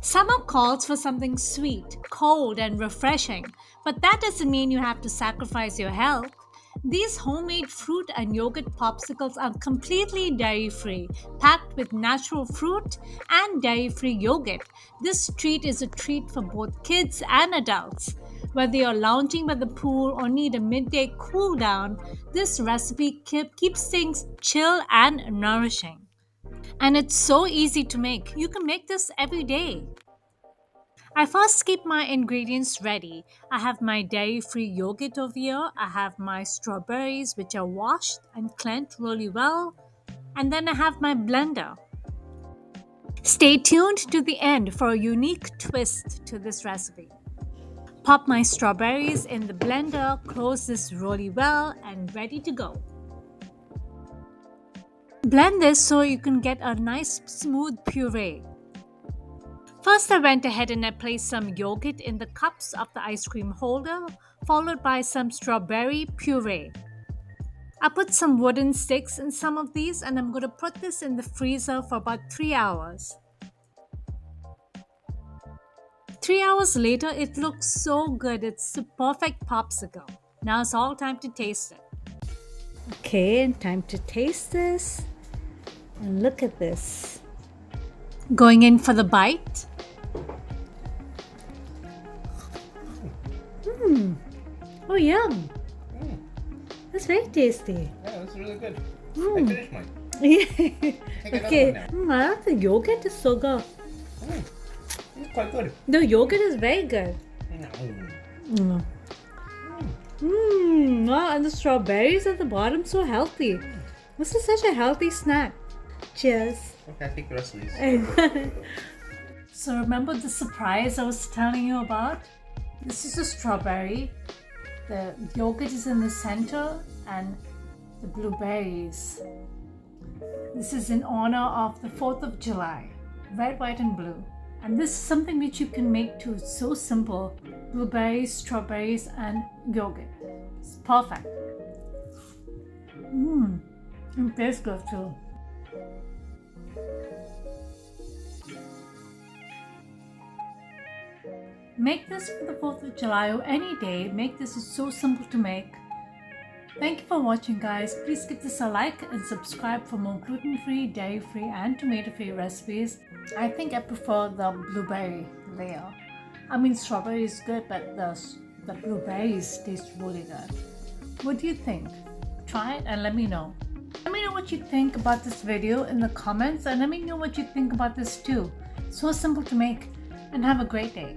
Summer calls for something sweet, cold, and refreshing, but that doesn't mean you have to sacrifice your health. These homemade fruit and yogurt popsicles are completely dairy free, packed with natural fruit and dairy free yogurt. This treat is a treat for both kids and adults. Whether you're lounging by the pool or need a midday cool down, this recipe keeps things chill and nourishing. And it's so easy to make. You can make this every day. I first keep my ingredients ready. I have my dairy free yogurt over here. I have my strawberries, which are washed and cleansed really well. And then I have my blender. Stay tuned to the end for a unique twist to this recipe. Pop my strawberries in the blender, close this really well, and ready to go. Blend this so you can get a nice smooth puree. First, I went ahead and I placed some yogurt in the cups of the ice cream holder, followed by some strawberry puree. I put some wooden sticks in some of these and I'm going to put this in the freezer for about 3 hours. 3 hours later, it looks so good. It's the perfect popsicle. Now it's all time to taste it. Okay, and time to taste this. And look at this. Going in for the bite. Oh, yum. Mm. That's very tasty. Yeah, that's really good. Mm. I finished mine. Okay. Take another one now. I like the yogurt is so good. It's quite good. The yogurt is very good. Mm. Wow, and the strawberries at the bottom so healthy. This is such a healthy snack. Cheers. Okay, I'll take the rest of these. So remember the surprise I was telling you about? This is a strawberry. The yogurt is in the center and the blueberries. This is in honor of the 4th of July. Red, white and blue. And this is something which you can make too. It's so simple. Blueberries, strawberries and yogurt. It's perfect. It tastes good too. Make this for the 4th of July or any day. Make this, is so simple to make. Thank you for watching, guys. Please give this a like and subscribe for more gluten-free, dairy-free and tomato-free recipes. I think I prefer the blueberry layer. I mean, strawberry is good, but the blueberries taste really good. What do you think? Try it and let me know. Let me know what you think about this video in the comments and let me know what you think about this too. So simple to make, and have a great day.